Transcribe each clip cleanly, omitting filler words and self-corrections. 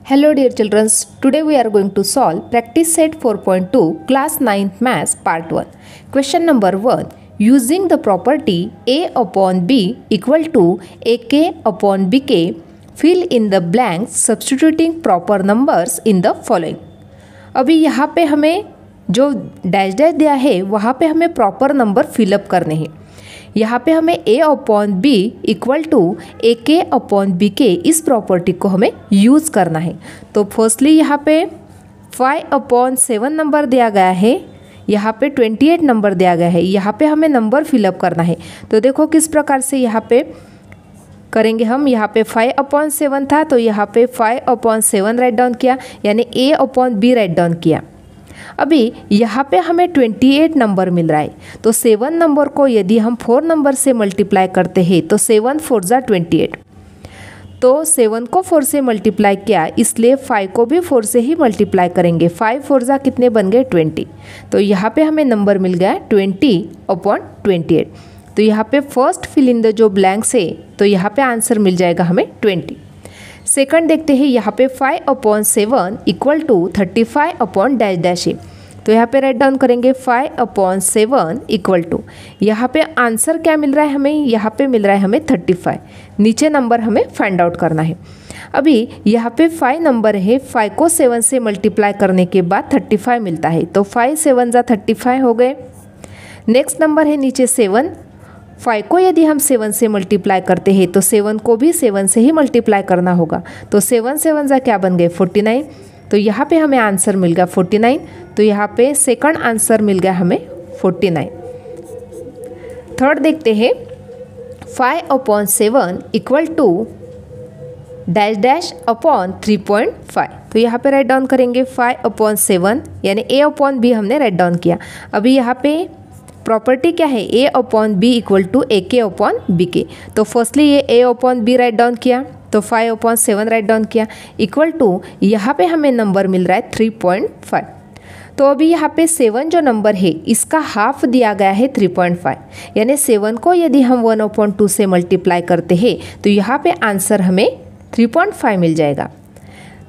Hello dear children, today we are going to solve practice set 4.2 class 9th maths part 1. Question number 1. Using the property A upon B equal to AK upon BK, fill in the blanks substituting proper numbers in the following. अभी यहाँ पे हमें जो dash dash दिया है वहाँ पे हमें प्रॉपर नंबर फिलअप करने हैं। यहाँ पे हमें a upon B equal to A K upon B के इस प्रॉपर्टी को हमें यूज़ करना है। तो फर्स्टली यहाँ पे 5/7 नंबर दिया गया है, यहाँ पे 28 नंबर दिया गया है, यहाँ पे हमें नंबर फिलअप करना है। तो देखो किस प्रकार से यहाँ पे करेंगे हम। यहाँ पे 5/7 था तो यहाँ पे 5/7 राइट डाउन किया, यानी a upon B write down किया। अभी यहाँ पे हमें 28 नंबर मिल रहा है, तो 7 नंबर को यदि हम 4 नंबर से मल्टीप्लाई करते हैं तो 7 4 जा 28, तो 7 को 4 से मल्टीप्लाई किया, इसलिए 5 को भी 4 से ही मल्टीप्लाई करेंगे। 5 4 जा कितने बन गए 20, तो यहाँ पे हमें नंबर मिल गया 20/28। तो यहाँ पे फर्स्ट फिल इन द जो ब्लैंक्स है तो यहाँ पे आंसर मिल जाएगा हमें 20। सेकंड देखते हैं, यहाँ पे 5/7 equal to 35 upon dash dash है, तो यहाँ पे राइट डाउन करेंगे 5/7 इक्वल टू, यहाँ पे आंसर क्या मिल रहा है हमें, यहाँ पे मिल रहा है हमें 35। नीचे नंबर हमें फाइंड आउट करना है। अभी यहाँ पे 5 नंबर है, 5 को 7 से मल्टीप्लाई करने के बाद 35 मिलता है, तो 5 7 जा 35 हो गए। नेक्स्ट नंबर है नीचे 7, 5 को यदि हम 7 से मल्टीप्लाई करते हैं तो 7 को भी 7 से ही मल्टीप्लाई करना होगा, तो 7 7 जा क्या बन गए 49, तो यहाँ पे हमें आंसर मिल गया 49। तो यहाँ पे सेकंड आंसर मिल गया हमें 49। थर्ड देखते हैं, 5/7 equal to dash dash upon 3.5, तो यहाँ पे राइट डाउन करेंगे 5/7, यानी a अपॉन बी हमने राइट डाउन किया। अभी यहाँ पे प्रॉपर्टी क्या है, a upon B equal to A K upon B K, तो फर्स्टली ये a upon B write down किया, तो 5/7 राइट डाउन किया, इक्वल टू यहाँ पे हमें नंबर मिल रहा है 3.5। तो अभी यहाँ पे 7 जो नंबर है इसका हाफ दिया गया है 3.5, यानी 7 को यदि हम 1/2 से मल्टीप्लाई करते हैं तो यहाँ पे आंसर हमें 3.5 मिल जाएगा।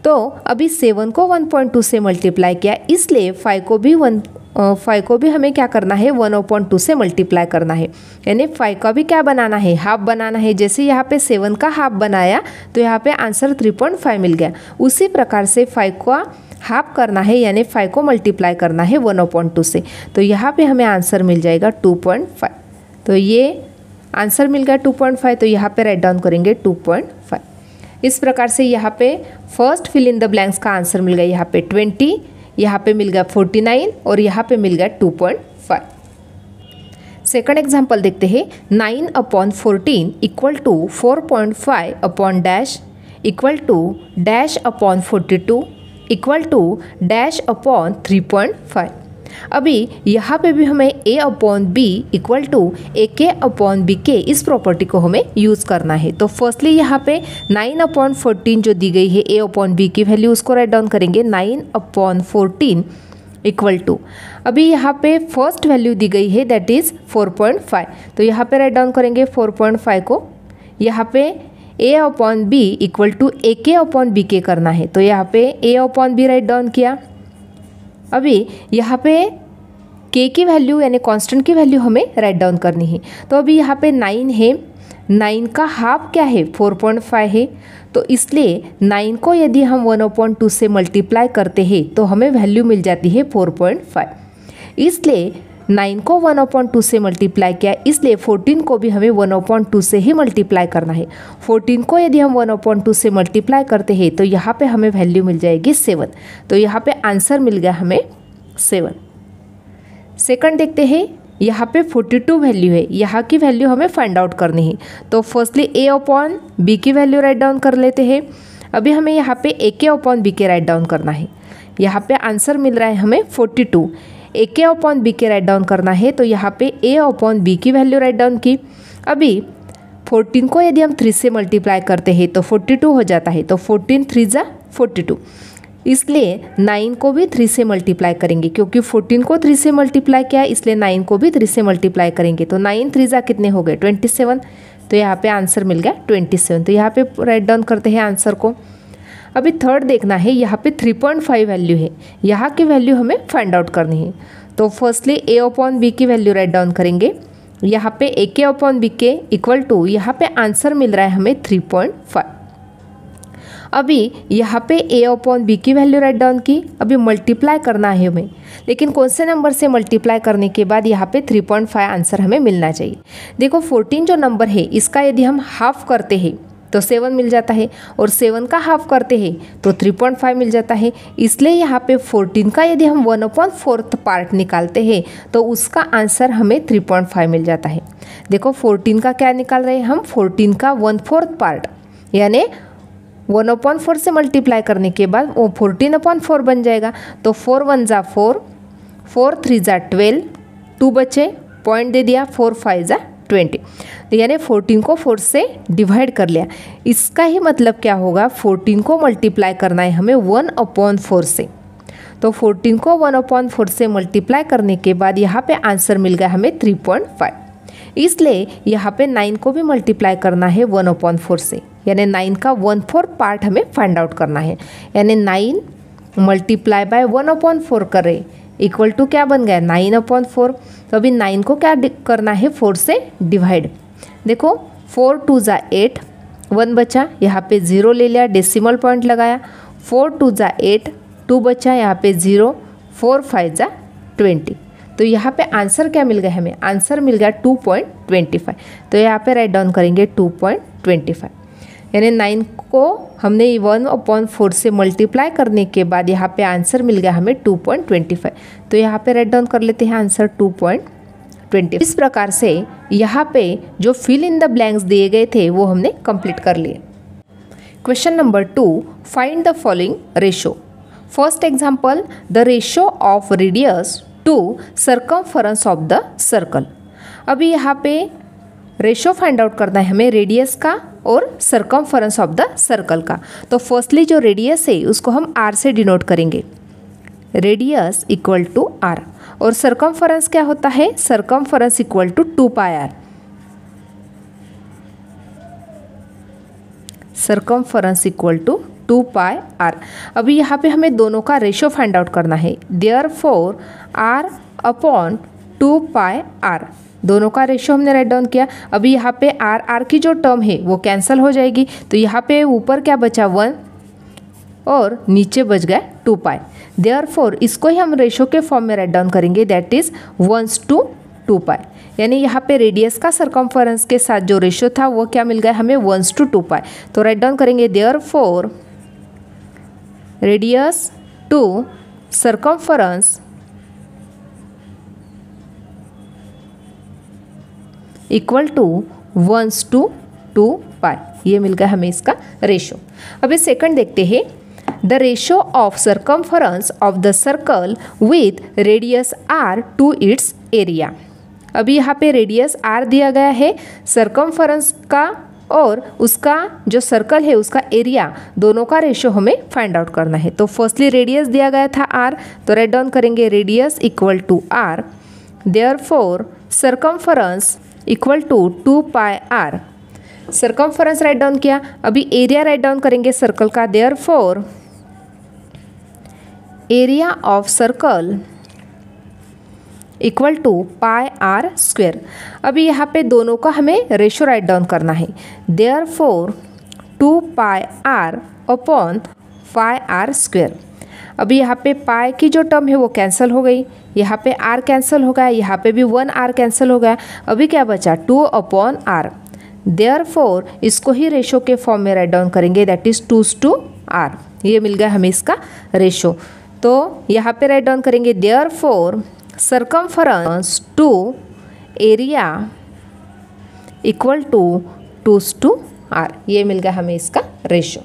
तो अभी 7 को 1.2 से मल्टीप्लाई किया, इसलिए 5 को भी हमें क्या करना है 1/2 से मल्टीप्लाई करना है, यानी 5 का भी क्या बनाना है, हाफ बनाना है। जैसे यहाँ पे 7 का हाफ बनाया तो यहाँ पे आंसर 3.5 मिल गया। उसी प्रकार से 5 का हाफ करना है, यानी 5 को मल्टीप्लाई करना है 1/2 से, तो यहाँ पे हमें आंसर मिल जाएगा 2.5। तो ये आंसर मिल गया 2.5, तो यहाँ पे राइट डाउन करेंगे 2.5। इस प्रकार से यहाँ पे first fill in the blanks का आंसर मिल गया यहाँ पे 20, यहाँ पे मिल गया 49 और यहाँ पे मिल गया 2.5। सेकंड एग्जाम्पल देखते हैं, 9/14 equal to 4.5 upon dash equal to dash upon 42 equal to dash upon 3.5। अभी यहाँ पे भी हमें a upon B equal to A K upon B के इस प्रॉपर्टी को हमें यूज़ करना है। तो फर्स्टली यहाँ पे 9/14 जो दी गई है a अपॉन बी की वैल्यू उसको राइट डाउन करेंगे 9/14 इक्वल टू, अभी यहाँ पे फर्स्ट वैल्यू दी गई है दैट इज़ 4.5, तो यहाँ पे राइट डाउन करेंगे 4.5 को। यहाँ पे a upon B equal to A K upon B के करना है, तो यहाँ पे a upon B write down किया। अभी यहाँ पे k की वैल्यू यानी कांस्टेंट की वैल्यू हमें राइट डाउन करनी है। तो अभी यहाँ पे 9 है, 9 का हाफ क्या है 4.5 है, तो इसलिए 9 को यदि हम 1/2 से मल्टीप्लाई करते हैं तो हमें वैल्यू मिल जाती है 4.5। इसलिए 9 को 1/2 से मल्टीप्लाई किया, इसलिए 14 को भी हमें 1/2 से ही मल्टीप्लाई करना है। 14 को यदि हम 1/2 से मल्टीप्लाई करते हैं तो यहाँ पे हमें वैल्यू मिल जाएगी 7, तो यहाँ पे आंसर मिल गया हमें 7। सेकंड देखते हैं, यहाँ पे 42 वैल्यू है, यहाँ की वैल्यू हमें फाइंड आउट करनी है। तो फर्स्टली a अपॉन बी की वैल्यू राइट डाउन कर लेते हैं। अभी हमें यहाँ पे ए के अपॉन बी के राइट डाउन करना है। यहाँ पे आंसर मिल रहा है हमें 42, ए के अपॉन बी के राइट डाउन करना है, तो यहाँ पे a अपॉन बी की वैल्यू राइट डाउन की। अभी 14 को यदि हम 3 से मल्टीप्लाई करते हैं तो 42 हो जाता है, तो 14 3 जा 42, इसलिए 9 को भी 3 से मल्टीप्लाई करेंगे, क्योंकि 14 को 3 से मल्टीप्लाई किया इसलिए 9 को भी 3 से मल्टीप्लाई करेंगे, तो 9 3 जा कितने हो गए 27, तो यहाँ पे आंसर मिल गया 27। तो यहाँ पे राइट डाउन करते हैं आंसर को। अभी थर्ड देखना है, यहाँ पे 3.5 वैल्यू है, यहाँ की वैल्यू हमें फाइंड आउट करनी है। तो फर्स्टली a अपॉन बी की वैल्यू राइट डाउन करेंगे। यहाँ पे a के अपॉन बी के इक्वल टू, यहाँ पे आंसर मिल रहा है हमें 3.5। अभी यहाँ पे a अपॉन बी की वैल्यू राइट डाउन की, अभी मल्टीप्लाई करना है हमें, लेकिन कौन से नंबर से मल्टीप्लाई करने के बाद यहाँ पे 3.5 आंसर हमें मिलना चाहिए। देखो 14 जो नंबर है इसका यदि हम हाफ करते हैं तो 7 मिल जाता है, और 7 का हाफ करते हैं तो 3.5 मिल जाता है। इसलिए यहाँ पे 14 का यदि हम 1/4 पार्ट निकालते हैं तो उसका आंसर हमें 3.5 मिल जाता है। देखो 14 का क्या निकाल रहे हैं हम, 14 का 1/4 पार्ट, यानी 1/4 से मल्टीप्लाई करने के बाद वो 14/4 बन जाएगा। तो 4 1 जा 4, 4 3 जा 12, 2 बचे, पॉइंट दे दिया, 4 5 जा 20, यानी 14 को 4 से डिवाइड कर लिया। इसका ही मतलब क्या होगा, 14 को मल्टीप्लाई करना है हमें 1/4 से। तो 14 को 1/4 से मल्टीप्लाई करने के बाद यहाँ पे आंसर मिल गया हमें 3.5। इसलिए यहाँ पे 9 को भी मल्टीप्लाई करना है 1/4 से, यानी 9 का 1/4 पार्ट हमें फाइंड आउट करना है। यानी 9 मल्टीप्लाई बाय 1/4 करें इक्वल टू क्या बन गया 9/4। तो अभी 9 को क्या करना है 4 से डिवाइड। देखो 4 2 जा 8, 1 बचा, यहाँ पे 0 ले लिया, डेसिमल पॉइंट लगाया, 4 2 जा 8, 2 बचा, यहाँ पे 0, 4 5 जा 20। तो यहाँ पे आंसर क्या मिल गया हमें, आंसर मिल गया 2.25। तो यहाँ पे राइट डाउन करेंगे 2.25, यानी 9 को हमने 1/4 से मल्टीप्लाई करने के बाद यहाँ पे आंसर मिल गया हमें 2.25। तो यहाँ पे राइट डाउन कर लेते हैं आंसर 2.25। इस प्रकार से यहाँ पे जो फिल इन द ब्लैंक्स दिए गए थे वो हमने कंप्लीट कर लिए। Question number 2, find the following ratio. First example, the ratio of radius to circumference of the circle. अभी यहाँ पे रेशो फाइंड आउट करना है हमें रेडियस का और सर्कमफरेंस ऑफ द सर्कल का। तो फर्स्टली जो रेडियस है उसको हम r से डिनोट करेंगे, रेडियस इक्वल टू r, और सर्कमफरेंस क्या होता है, circumference equal to 2πr। Circumference equal to 2πr। अभी यहाँ पे हमें दोनों का रेशो फाइंड आउट करना है, देयरफॉर r अपॉन 2πr, दोनों का रेशो हमने राइट डाउन किया। अभी यहाँ पे r की जो टर्म है वो कैंसिल हो जाएगी, तो यहाँ पे ऊपर क्या बचा 1 और नीचे बच गया 2π। देयरफॉर इसको ही हम रेशो के फॉर्म में राइट डाउन करेंगे, दैट इज 1:2π। यानी यहाँ पे रेडियस का सर्कमफरेंस के साथ जो रेशो था वो क्या मिल गया हमें 1:2π। तो राइट डाउन करेंगे therefore radius to circumference equal to 1:2π, ये मिल गया हमें इसका रेशो। अभी सेकंड देखते हैं, the ratio of circumference of the circle with radius r to its area. अभी यहाँ पे रेडियस r दिया गया है सर्कमफरेंस का, और उसका जो सर्कल है उसका एरिया, दोनों का रेशो हमें फाइंड आउट करना है। तो फर्स्टली रेडियस दिया गया था r, तो राइट डाउन करेंगे radius equal to r, therefore circumference equal to 2πr। Circumference write down किया, अभी एरिया राइट डाउन करेंगे सर्कल का, therefore area of circle equal to πr²। अभी यहाँ पे दोनों का हमें रेशो राइट डाउन करना है, देयरफॉर 2πr अपॉन πr²। अभी यहाँ पे पाई की जो टर्म है वो कैंसिल हो गई, यहाँ पे r कैंसिल हो गया, यहाँ पे भी 1r कैंसिल हो गया। अभी क्या बचा 2/r, देयरफॉर इसको ही रेशो के फॉर्म में राइट डाउन करेंगे, दैट इज 2:r। ये मिल गया हमें इसका रेशो। तो यहाँ पे राइट डाउन करेंगे therefore circumference to area equal to 2:r, ये मिल गया हमें इसका रेशो।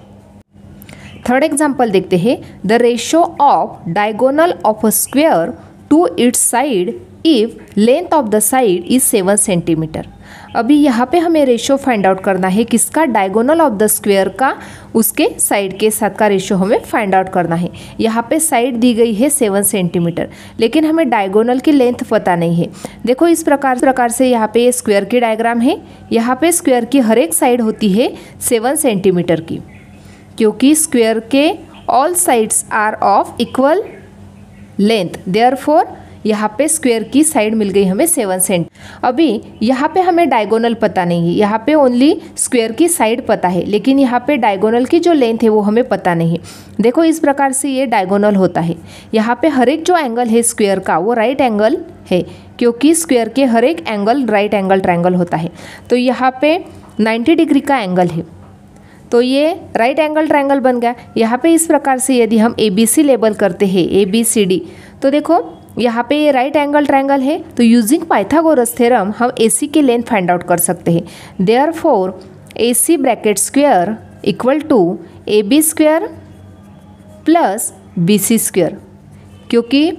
थर्ड एग्जाम्पल देखते हैं, the ratio of diagonal of a square to its side if length of the side is 7 centimetre. अभी यहाँ पे हमें रेशो फाइंड आउट करना है किसका, डायगोनल ऑफ द स्क्वेयर का, उसके साइड के साथ का रेशो हमें फाइंड आउट करना है। यहाँ पे साइड दी गई है 7 सेंटीमीटर, लेकिन हमें डायगोनल की लेंथ पता नहीं है। देखो इस प्रकार से यहाँ पे स्क्वेयर की डायग्राम है, यहाँ पे स्क्वेयर की हर एक साइड होती है 7 सेंटीमीटर की। क्योंकि स्क्वायर के all sides are of equal length, therefore यहाँ पे स्क्वायर की साइड मिल गई हमें 7 सेंट। अभी यहाँ पे हमें डायगोनल पता नहीं है, यहाँ पे ओनली स्क्वायर की साइड पता है, लेकिन यहाँ पे डायगोनल की जो लेंथ है वो हमें पता नहीं है। देखो इस प्रकार से ये डायगोनल होता है। यहाँ पे हर एक जो एंगल है स्क्वायर का वो राइट एंगल है, क्योंकि स्क्वायर के हर एक एंगल राइट एंगल ट्रायंगल होता है। तो यहाँ पे 90 डिग्री का एंगल है, तो ये राइट एंगल ट्रायंगल बन गया। यहाँ पे इस प्रकार से यदि हम ABC लेबल करते हैं ABCD, तो देखो यहाँ पे ये राइट एंगल ट्रायंगल है, तो यूजिंग पाइथागोरस थ्योरम हम AC की लेंथ फाइंड आउट कर सकते हैं। Therefore AC bracket square equal to AB square plus BC square, क्योंकि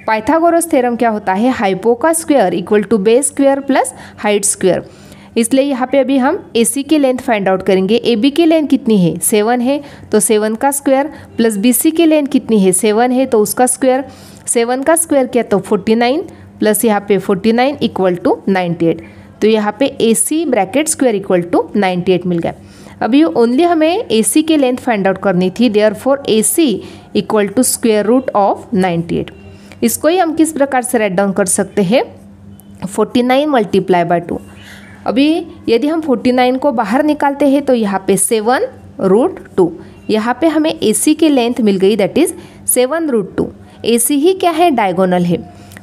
पाइथागोरस थ्योरम क्या होता है, हाइपो का square equal to base square plus height square. इसलिए यहाँ पे अभी हम AC की लेंथ फाइंड आउट करेंगे। AB की लेंथ कितनी है, 7 है, तो 7 का स्क्वायर प्लस BC की लेंथ कितनी है, 7 है, तो उसका स्क्वायर, 7 का स्क्वायर किया तो 49 प्लस यहाँ पे 49 इक्वल टू 98। तो यहाँ पे AC bracket square equal to 98 मिल गया। अभी ओनली हमें AC की लेंथ फाइंड आउट करनी थी, therefore AC equal to square root of 98। इसको ही हम किस प्रकार से राइट डाउन कर सकते हैं, 49 मल्टीप्लाई बाय 2। अभी यदि हम 49 को बाहर निकालते हैं तो यहाँ पे 7 रूट 2, यहाँ पे हमें AC की लेंथ मिल गई, दैट इज 7 रूट 2। AC ही क्या है, डायगोनल है।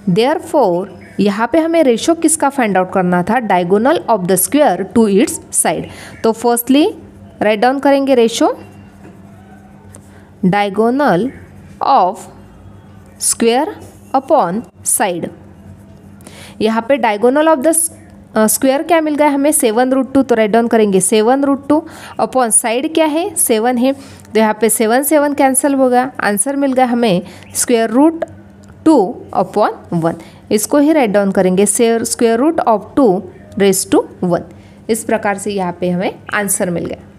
देयरफॉर यहाँ पे हमें रेशो किसका फाइंड आउट करना था, diagonal of the square to its side. तो फर्स्टली राइट डाउन करेंगे ratio diagonal of square upon side. यहाँ पे डायगोनल ऑफ द स्क्वायर क्या मिल गया हमें, 7 रूट 2, तो राइट डाउन करेंगे 7 रूट 2 अपॉन साइड क्या है, 7 है, तो यहाँ पे 7 कैंसिल हो गया, आंसर मिल गया हमें स्क्वायर रूट 2 अपॉन 1। इसको ही राइट डाउन करेंगे square root of 2 raise to 1। इस प्रकार से यहाँ पे हमें आंसर मिल गया।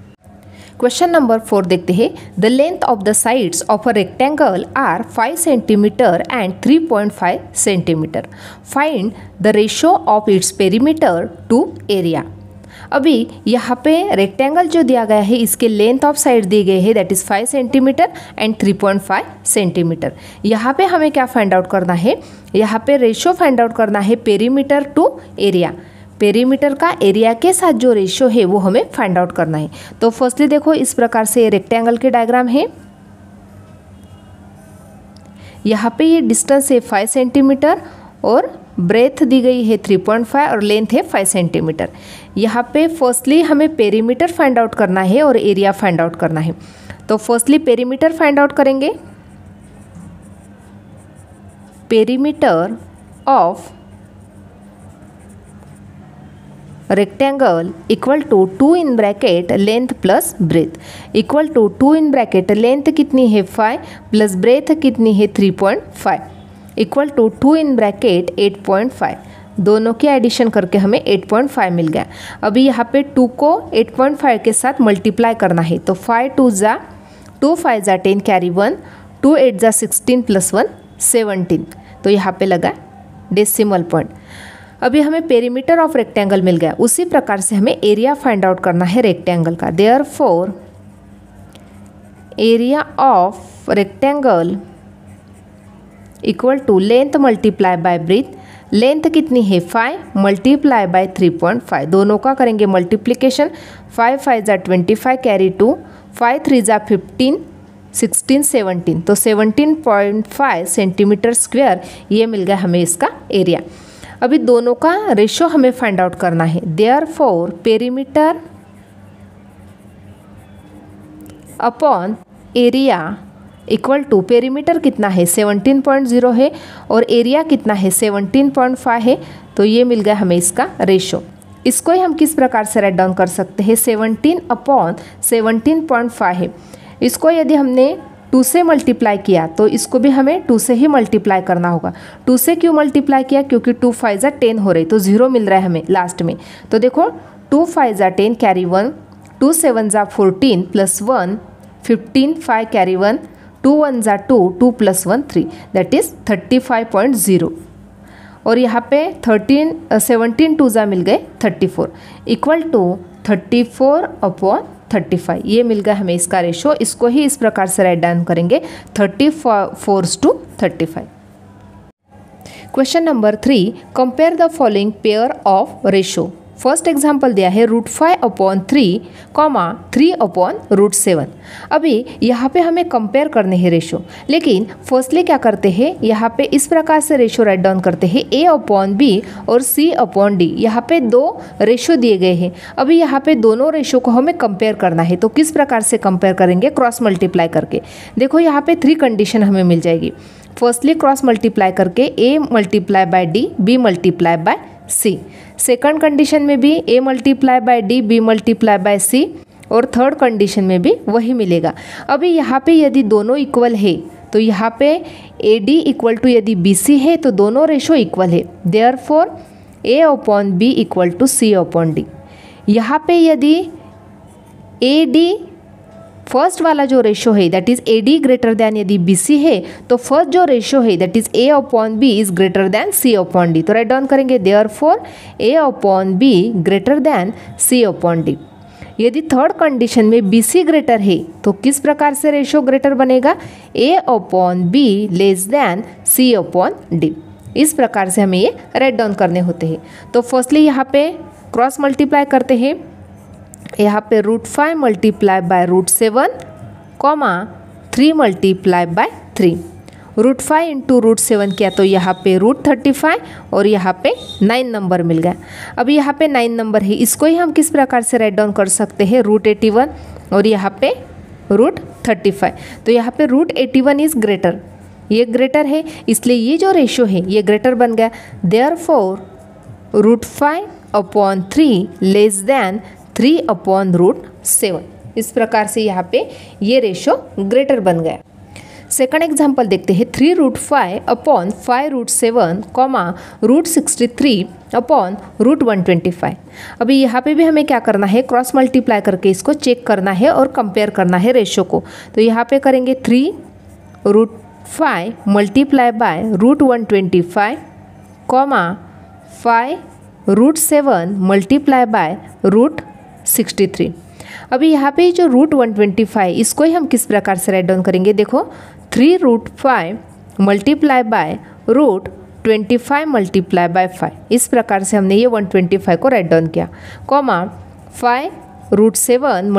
क्वेश्चन नंबर 4 देखते हैं। The length of the sides of a rectangle are 5 centimetre and 3.5 centimetre. Find the ratio of its perimeter to area. अभी यहाँ पे रेक्टेंगल जो दिया गया है इसके लेंथ ऑफ साइड दी गई है, that is 5 centimetre and 3.5 centimetre. यहाँ पे हमें क्या फाइंड आउट करना है, यहाँ पे रेशो फाइंड आउट करना है पेरीमीटर टू एरिया। पेरीमीटर का एरिया के साथ जो रेशियो है वो हमें फाइंड आउट करना है। तो फर्स्टली देखो इस प्रकार से रेक्टेंगल के डायग्राम है, यहाँ पे ये डिस्टेंस है 5 सेंटीमीटर और ब्रेथ दी गई है 3.5 और लेंथ है 5 सेंटीमीटर। यहाँ पे फर्स्टली हमें पेरीमीटर फाइंड आउट करना है और एरिया फाइंड आउट करना है। तो फर्स्टली पेरीमीटर फाइंड आउट करेंगे। Perimeter of rectangle equal to 2 in bracket length plus breadth equal to 2 in bracket length कितनी है 5 प्लस ब्रेथ कितनी है 3.5 इक्वल टू 2 इन ब्रैकेट 8.5। दोनों के एडिशन करके हमें 8.5 मिल गया। अभी यहाँ पे 2 को 8.5 के साथ मल्टीप्लाई करना है, तो 5 2 जा 2 5 जा 10 कैरी 1 2 8 जा 16 प्लस 1 17। तो यहाँ पे लगा डेसिमल पॉइंट। अभी हमें पेरीमीटर ऑफ रेक्टेंगल मिल गया, उसी प्रकार से हमें एरिया फाइंड आउट करना है रेक्टेंगल का। Therefore area of rectangle equal to length multiply by breadth. Length कितनी है 5 मल्टीप्लाई बाय 3.5, दोनों का करेंगे मल्टीप्लिकेशन। 5 5 जा 25 कैरी 2 5 3 जा 15 16 17, तो 17.5 सेंटीमीटर स्क्वायर ये मिल गया हमें इसका एरिया। अभी दोनों का रेशो हमें फाइंड आउट करना है। Therefore perimeter upon area equal to, perimeter कितना है 17.0 है और एरिया कितना है 17.5 है, तो ये मिल गया हमें इसका रेशो। इसको ही हम किस प्रकार से राइट डाउन कर सकते हैं, 17 अपॉन 17.5 है। इसको यदि हमने 2 से मल्टीप्लाई किया तो इसको भी हमें 2 से ही मल्टीप्लाई करना होगा। 2 से क्यों मल्टीप्लाई किया, क्योंकि 2 5 जा 10 हो रही, तो 0 मिल रहा है हमें लास्ट में। तो देखो 2 5 जा 10 कैरी 1 2 7 जा 14 प्लस 1 15 5 कैरी 1 2 1 जा 2 2 प्लस 1 3, दैट इज 35.0। और यहाँ पे 17 2 जा मिल गए 34 इक्वल टू 34 अपॉन 35, ये मिल गया हमें इसका रेशो। इसको ही इस प्रकार से राइट डाउन करेंगे 34:35। Question number 3, compare the following pair of ratio. First example दिया है √5/3, 3/7। अभी यहाँ पे हमें कंपेयर करने हैं रेशो, लेकिन फर्स्टली क्या करते हैं, यहाँ पे इस प्रकार से रेशो राइट डाउन करते हैं A/B और C/D। यहाँ पे दो रेशो दिए गए हैं। अभी यहाँ पे दोनों रेशो को हमें कंपेयर करना है, तो किस प्रकार से कंपेयर करेंगे, क्रॉस मल्टीप्लाई करके। देखो यहाँ पे 3 कंडीशन हमें मिल जाएगी। फर्स्टली क्रॉस मल्टीप्लाई करके A × D, B × C। Second condition में भी A × D, B × C, और थर्ड कंडीशन में भी वही मिलेगा। अभी यहाँ पे यदि दोनों इक्वल है तो यहाँ पे AD = यदि BC है तो दोनों रेशो इक्वल है, देयरफॉर A/B = C/D। यहाँ पे यदि AD फर्स्ट वाला जो रेशो है दैट इज AD > यदि BC है तो फर्स्ट जो रेशो है that is A/B is greater than C/D। तो राइट डाउन करेंगे देयरफॉर A/B > C/D। यदि थर्ड कंडीशन में BC ग्रेटर है तो किस प्रकार से रेशो ग्रेटर बनेगा, A/B < C/D। इस प्रकार से हमें ये राइट डाउन करने होते हैं। तो फर्स्टली यहाँ पे क्रॉस मल्टीप्लाई करते हैं, यहाँ पे √5 × √7, 3 × 3। √5 × √7 किया तो यहाँ पे √35 और यहाँ पे 9 नंबर मिल गया। अब यहाँ पे 9 नंबर है, इसको ही हम किस प्रकार से राइट डाउन कर सकते हैं, √81 और यहाँ पे √35। तो यहाँ पे √81 इज ग्रेटर, ये ग्रेटर है, इसलिए ये जो रेशो है ये ग्रेटर बन गया। देयरफॉर √5/3 < 3/7। इस प्रकार से यहाँ पे ये रेशो ग्रेटर बन गया। सेकंड एग्जाम्पल देखते हैं 3√5/5√7, √63/125। अभी यहाँ पे भी हमें क्या करना है, क्रॉस मल्टीप्लाई करके इसको चेक करना है और कंपेयर करना है रेशो को। तो यहाँ पे करेंगे 3√5 × √125, 5√7 × √63। अभी यहाँ पे जो √125 इसको ही हम किस प्रकार से राइट डाउन करेंगे, देखो 3√5 × √25 × 5। इस प्रकार से हमने ये 125 को राइट डाउन किया, 5√7 ×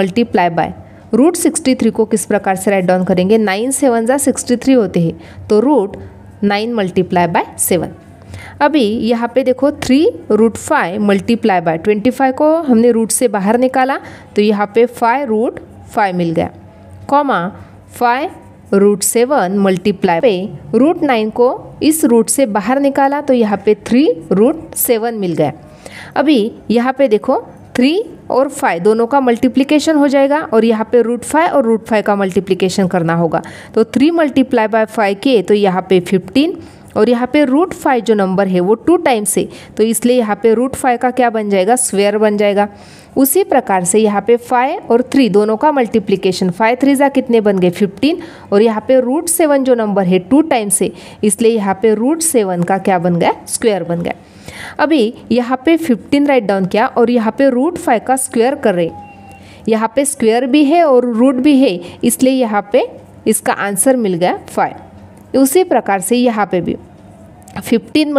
√63 को किस प्रकार से राइट डाउन करेंगे, 9 7 63 होते हैं, तो √9 × 7। अभी यहाँ पे देखो 3√5 × 25 को हमने रूट से बाहर निकाला तो यहाँ पे 5√5 मिल गया, 5√7 × पे √9 को इस रूट से बाहर निकाला तो यहाँ पे 3√7 मिल गया। अभी यहाँ पे देखो 3 और 5 दोनों का मल्टीप्लिकेशन हो जाएगा और यहाँ पे √5 और √5 का मल्टीप्लिकेशन करना होगा। तो 3 × 5 किए तो यहाँ पे 15 और यहाँ पे √5 जो नंबर है वो 2 टाइम्स है, तो इसलिए यहाँ पे √5 का क्या बन जाएगा, स्क्वायर बन जाएगा। उसी प्रकार से यहाँ पे 5 और 3 दोनों का मल्टीप्लिकेशन, 5 3 कितने बन गए 15 और यहाँ पे √7 जो नंबर है 2 टाइम्स है, इसलिए यहाँ पे √7 का क्या बन गया, स्क्वायर बन गया। अभी यहाँ पे 15 राइट डाउन किया और यहाँ पे √5 का स्क्वायर कर रहे, यहाँ पे स्क्वायर भी है और रूट भी है, इसलिए यहाँ पे इसका आंसर मिल गया 5। उसी प्रकार से यहाँ पे भी 15 ×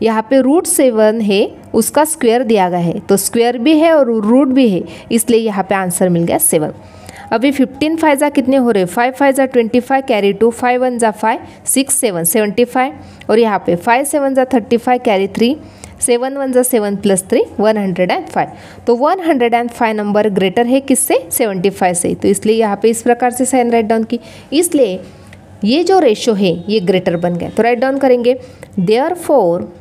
यहाँ पे √7 है उसका स्क्वायर दिया गया है, तो स्क्वायर भी है और रूट भी है, इसलिए यहाँ पे आंसर मिल गया 7। अभी 15 5 कितने हो रहे, 5 5 25 कैरी 2, 5 1 5 6 7 75 और यहाँ पे 5 7 35 कैरी 3, 7 1 7 + 3 105। तो 105 नंबर ग्रेटर है किससे, 75 से, तो इसलिए यहाँ पे इस प्रकार से साइन राइट डाउन की, इसलिए ये जो रेशो है ये ग्रेटर बन गया। तो राइट डाउन करेंगे देयरफॉर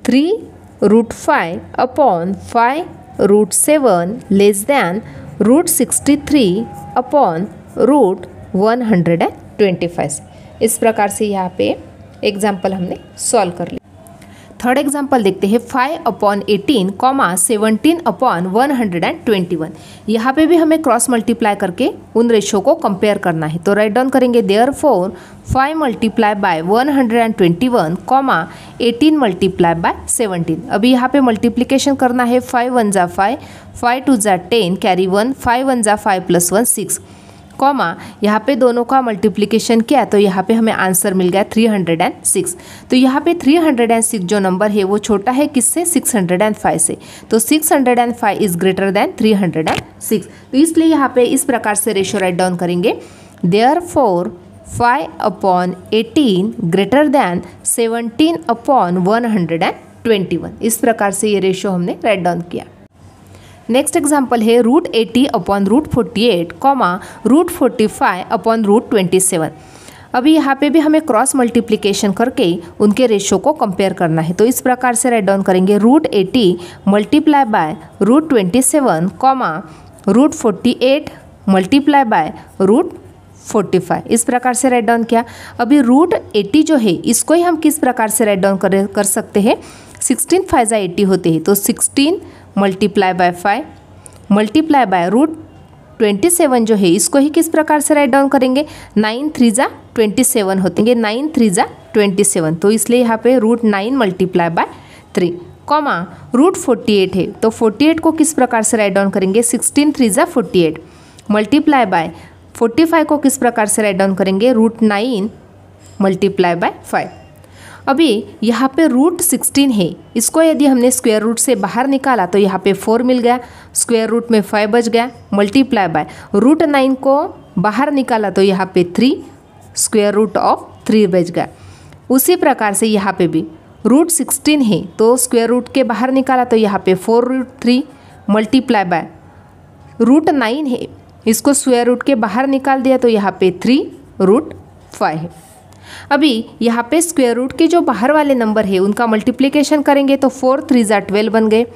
3√5/5√7 >63/125। इस प्रकार से यहाँ पे एग्जाम्पल हमने सॉल्व कर लिया। थर्ड एग्जाम्पल देखते हैं 5/18, 17/121। यहाँ पे भी हमें क्रॉस मल्टीप्लाई करके उन रेशो को कंपेयर करना है। तो राइट डाउन करेंगे देयरफॉर 5 × 121, 18 × 17। अभी यहाँ पे मल्टीप्लिकेशन करना है। 5 × 1 = 5, 5 × 2 = 10, कैरी 1, 5 × 1 = 5 + 1 6, कॉमा यहाँ पे दोनों का मल्टीप्लिकेशन किया तो यहाँ पे हमें आंसर मिल गया 306। तो यहाँ पे 306 जो नंबर है वो छोटा है किससे, 605 से। तो 605 इज ग्रेटर देन 306। तो इसलिए यहाँ पे इस प्रकार से रेशो राइट डाउन करेंगे देयरफॉर 5/18 ग्रेटर देन 17/121। इस प्रकार से ये रेशो हमने राइट डाउन किया। नेक्स्ट एग्जाम्पल है √80/√48, √45/√27। अभी यहाँ पे भी हमें क्रॉस मल्टीप्लिकेशन करके उनके रेशो को कंपेयर करना है। तो इस प्रकार से राइट डाउन करेंगे √80 × √27, √48 × √45। इस प्रकार से राइट डाउन किया। अभी √80 जो है इसको ही हम किस प्रकार से राइट डाउन कर सकते हैं, 16 × 5 = 80 होते हैं। तो 16 × 5 मल्टीप्लाई बाय √27 जो है इसको ही किस प्रकार से राइट डाउन करेंगे, 9 × 3 = 27 होते हैं, 9 × 3 = 27। तो इसलिए यहाँ पे √9 × 3, कॉमा √48 है तो 48 को किस प्रकार से राइट डाउन करेंगे, 16 × 3 = 48 मल्टीप्लाई बाय 45 को किस प्रकार से राइट डाउन करेंगे, √9 × 5। अभी यहाँ पे √16 है, इसको यदि हमने स्क्वायर रूट से बाहर निकाला तो यहाँ पे 4 मिल गया, स्क्वायर रूट में 5 बच गया, मल्टीप्लाई बाय √9 को बाहर निकाला तो यहाँ पे 3, स्क्वायर रूट ऑफ 3 बच गया। उसी प्रकार से यहाँ पे भी √16 है तो स्क्वायर रूट के बाहर निकाला तो यहाँ पे 4√3 मल्टीप्लाई बाय √9 है, इसको स्क्वायर रूट के बाहर निकाल दिया तो यहाँ पे 3√5 है। अभी यहाँ पे स्क्वायर रूट के जो बाहर वाले नंबर है उनका मल्टीप्लिकेशन करेंगे तो 4 × 3 = 12 बन गए।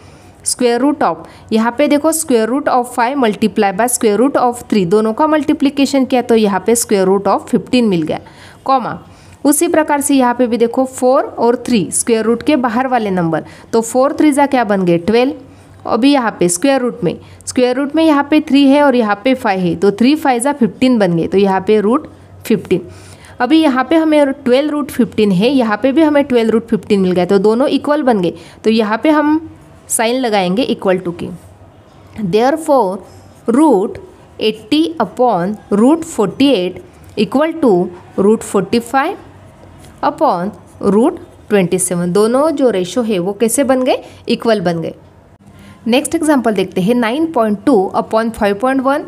स्क्वायर रूट ऑफ, यहाँ पे देखो square root of 5 multiply by square root of 3 दोनों का मल्टीप्लिकेशन किया तो यहाँ पे स्क्वायर रूट ऑफ 15 मिल गया, कॉमा उसी प्रकार से यहाँ पे भी देखो 4 और 3 स्क्वायर रूट के बाहर वाले नंबर, तो 4 × 3 = क्या बन गए, 12। अभी यहाँ पे स्क्वायर रूट में यहाँ पे 3 है और यहाँ पे 5 है तो 3 × 5 = 15 बन गए, तो यहाँ पे √15। अभी यहाँ पे हमें 12√15 है, यहाँ पे भी हमें 12√15 मिल गया तो दोनों इक्वल बन गए। तो यहाँ पे हम साइन लगाएंगे इक्वल टू की। Therefore √80/√48 equal to √45/√27। दोनों जो रेशो है वो कैसे बन गए, इक्वल बन गए। नेक्स्ट एग्जाम्पल देखते हैं 9.2/5.1,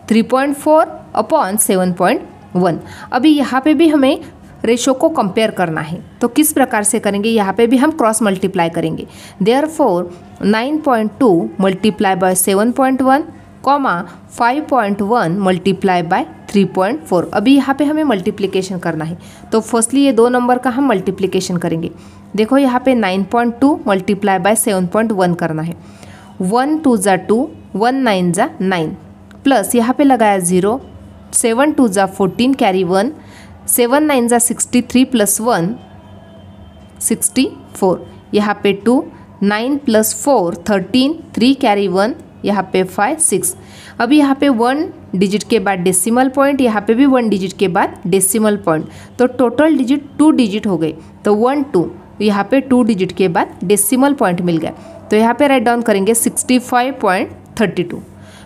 3.4/7.1। अभी यहाँ पे भी हमें रेशो को कंपेयर करना है तो किस प्रकार से करेंगे, यहाँ पे भी हम क्रॉस मल्टीप्लाई करेंगे। देयरफॉर 9.2 × 7.1, 5.1 × 3.4। अभी यहाँ पे हमें मल्टीप्लिकेशन करना है तो फर्स्टली ये दो नंबर का हम मल्टीप्लिकेशन करेंगे। देखो यहाँ पे 9.2 × 7.1 करना है, 1 × 2 = 2, 1 × 9 = 9 प्लस यहाँ पे लगाया 0, 7 × 2 = 14 कैरी 1, 7 × 9 = 63 प्लस 1 64, यहाँ पे 2, 9 + 4 13, 3 कैरी 1, यहाँ पे 5 6। अभी यहाँ पे 1 डिजिट के बाद डेसिमल पॉइंट, यहाँ पे भी 1 डिजिट के बाद डेसिमल पॉइंट, तो टोटल डिजिट 2 डिजिट हो गए। तो 1 2, यहाँ पे 2 डिजिट के बाद डेसिमल पॉइंट मिल गया तो यहाँ पे राइट डाउन करेंगे 65.32।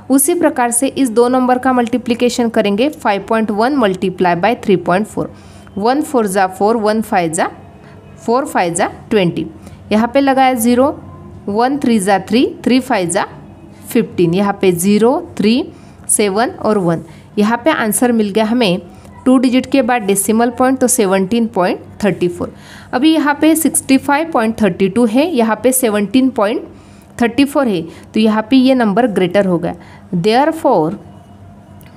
उसी प्रकार से इस दो नंबर का मल्टीप्लिकेशन करेंगे 5.1 × 3.4, 1 4 = 4, 1 5 = 4 5 = 20, यहाँ पे लगाया 0, 1 3 = 3, 3 5 = 15, यहाँ पे 0 3 7 और 1। यहाँ पे आंसर मिल गया हमें 2 डिजिट के बाद डेसिमल पॉइंट तो 17.34। अभी यहाँ पे 65.32 है, यहाँ पे 17.34 है तो यहाँ पे ये नंबर ग्रेटर हो गया। Therefore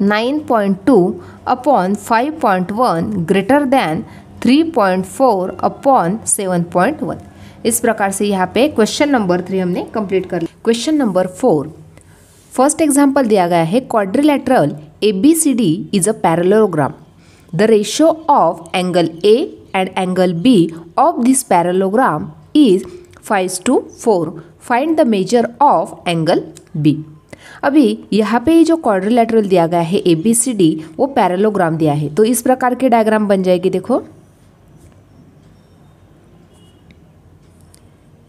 9.2/5.1 greater than 3.4/7.1। इस प्रकार से यहाँ पे क्वेश्चन नंबर 3 हमने कंप्लीट कर लिया। क्वेश्चन नंबर 4, फर्स्ट एग्जाम्पल दिया गया है quadrilateral ABCD is a parallelogram. The ratio of angle A and angle B of this parallelogram is 5:4. Find the measure of angle B. अभी यहाँ पे जो क्वाड्रिलेटरल दिया गया है ABCD वो पैरेललोग्राम दिया है, तो इस प्रकार के डायग्राम बन जाएगी. देखो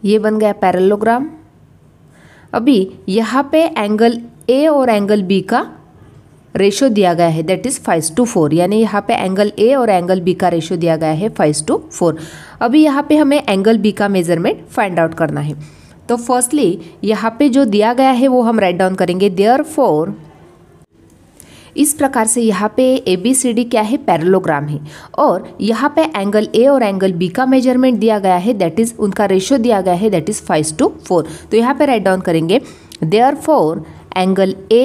ये बन गया पैरेललोग्राम. अभी यहाँ पे एंगल A और एंगल B का रेशो दिया गया है, दैट इज़ 5:4. यानी यहाँ पे एंगल A और एंगल B का रेशो दिया गया है 5:4. अभी यहाँ पे हमें एंगल B का मेजरमेंट फाइंड आउट करना है. तो फर्स्टली यहाँ पे जो दिया गया है वो हम राइट डाउन करेंगे. देयरफॉर इस प्रकार से यहाँ पे ABCD क्या है, पैरेललोग्राम है, और यहाँ पे एंगल A और एंगल B का मेजरमेंट दिया गया है, दैट इज़ उनका रेशो दिया गया है, दैट इज़ 5:4. तो यहाँ पे राइट डाउन करेंगे. Therefore angle A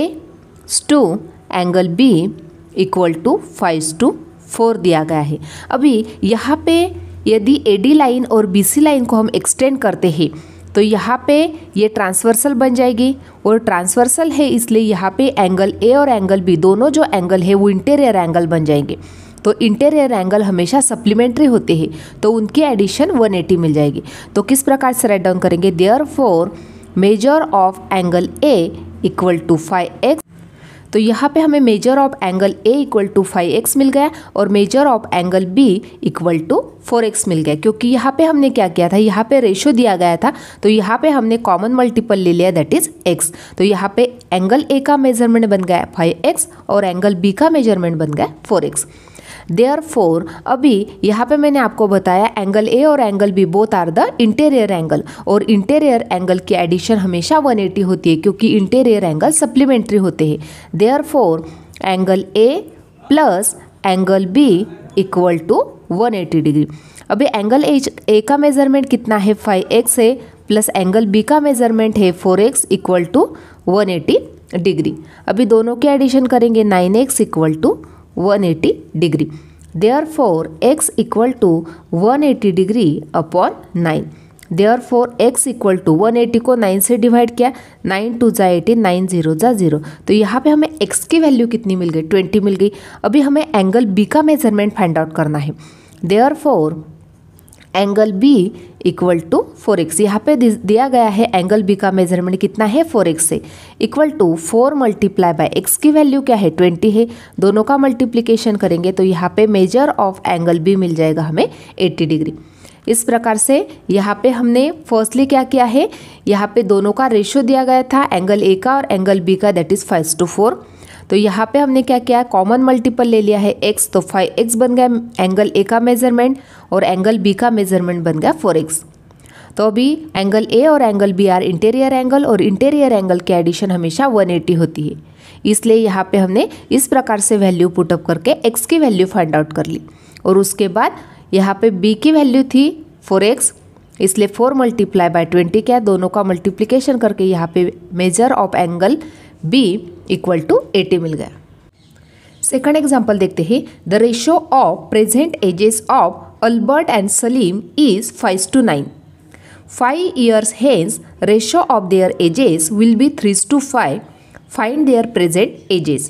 to angle B equal to 5:4 दिया गया है. अभी यहाँ पे यदि AD लाइन और BC लाइन को हम एक्सटेंड करते हैं तो यहाँ पे ये ट्रांसवर्सल बन जाएगी, और ट्रांसवर्सल है इसलिए यहाँ पे एंगल A और एंगल B दोनों जो एंगल है वो इंटीरियर एंगल बन जाएंगे. तो इंटीरियर एंगल हमेशा सप्लीमेंट्री होते हैं, तो उनकी एडिशन 180 मिल जाएगी. तो किस प्रकार से राइट डाउन करेंगे. Therefore measure of angle A equal to 5x. तो यहाँ पे हमें measure of angle A equal to 5x मिल गया, और measure of angle B equal to 4x मिल गया. क्योंकि यहाँ पे हमने क्या किया था, यहाँ पे रेशो दिया गया था, तो यहाँ पे हमने कॉमन मल्टीपल ले लिया, दैट इज x. तो यहाँ पे एंगल A का मेजरमेंट बन गया 5x और एंगल B का मेजरमेंट बन गया 4x. देयरफॉर अभी यहाँ पे मैंने आपको बताया एंगल A और angle B both are the interior angle, और इंटीरियर एंगल की एडिशन हमेशा 180 होती है क्योंकि इंटीरियर एंगल सप्लीमेंट्री होते हैं. Therefore angle A plus angle B equal to 180 degree. अभी एंगल A का मेजरमेंट कितना है, 5x है, प्लस एंगल B का मेजरमेंट है 4x इक्वल टू 180 डिग्री. अभी दोनों की एडिशन करेंगे, 9x equal to 180 degree. Therefore x equal to 180 degree upon 9. Therefore x equal to 180 को 9 से डिवाइड किया, 9 2 जा 18, 9 0 जा 0. तो यहाँ पे हमें x की वैल्यू कितनी मिल गई, 20 मिल गई. अभी हमें एंगल B का मेजरमेंट फाइंड आउट करना है. Therefore angle B equal to 4x. यहाँ पे दिया गया है एंगल B का मेजरमेंट कितना है, 4x से, equal to 4 multiply by x की वैल्यू क्या है, 20 है. दोनों का मल्टीप्लिकेशन करेंगे तो यहाँ पे मेजर ऑफ एंगल B मिल जाएगा हमें 80 डिग्री. इस प्रकार से यहाँ पे हमने फर्स्टली क्या किया है, यहाँ पे दोनों का रेशियो दिया गया था एंगल A का और एंगल B का, दैट इज़ 5:4. तो यहाँ पे हमने क्या किया, कॉमन मल्टीपल ले लिया है x, तो 5x बन गया एंगल A का मेजरमेंट, और एंगल B का मेजरमेंट बन गया 4x. तो अभी एंगल A और angle B are interior angle, और इंटीरियर एंगल की एडिशन हमेशा 180 होती है, इसलिए यहाँ पे हमने इस प्रकार से वैल्यू पुटअप करके x की वैल्यू फाइंड आउट कर ली. और उसके बाद यहाँ पे B की वैल्यू थी 4x, इसलिए 4 मल्टीप्लाई बाय 20 क्या, दोनों का मल्टीप्लिकेशन करके यहाँ पे measure of angle B equal to 80 मिल गया. सेकंड एग्जाम्पल देखते हैं. The ratio of present ages of Albert and Salim is 5:9. 5 years hence ratio of their ages will be 3:5. Find their present ages.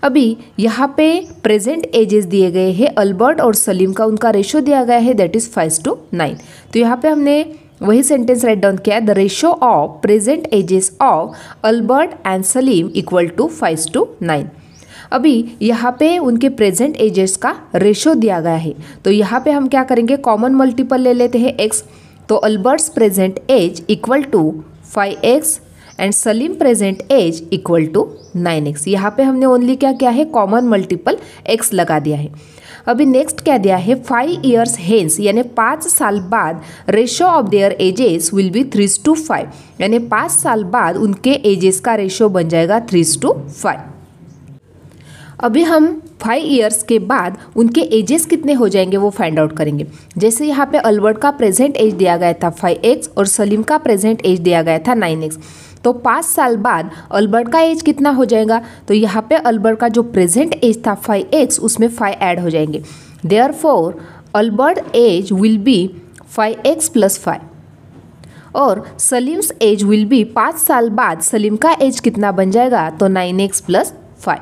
अभी यहाँ पे प्रेजेंट एजेस दिए गए हैं अल्बर्ट और सलीम का, उनका रेशियो दिया गया है, दैट इज़ 5:9. तो यहाँ पे हमने वही सेंटेंस राइट डाउन किया, the ratio of present ages of Albert and Salim equal to 5:9. अभी यहाँ पे उनके प्रेजेंट एजेस का रेशियो दिया गया है, तो यहाँ पे हम क्या करेंगे, कॉमन मल्टीपल ले लेते हैं x. तो Albert's present age equal to 5x and Salim present age equal to 9x. यहाँ पे हमने ओनली क्या किया है, कॉमन मल्टीपल x लगा दिया है. अभी नेक्स्ट क्या दिया है, 5 years hence यानी 5 साल बाद ratio of their edges will be 3:5. यानी 5 साल बाद उनके एजेस का रेशियो बन जाएगा 3:5. अभी हम 5 years के बाद उनके एजेस कितने हो जाएंगे वो फाइंड आउट करेंगे. जैसे यहाँ पे अल्बर्ट का प्रेजेंट एज दिया गया था 5x और सलीम का प्रेजेंट एज दिया गया था 9x. तो 5 साल बाद अल्बर्ट का एज कितना हो जाएगा, तो यहाँ पे अल्बर्ट का जो प्रेजेंट एज था 5x, उसमें 5 ऐड हो जाएंगे. Therefore Albert age will be 5x + 5 और सलीम्स एज विल बी 5 साल बाद सलीम का एज कितना बन जाएगा, तो 9x + 5.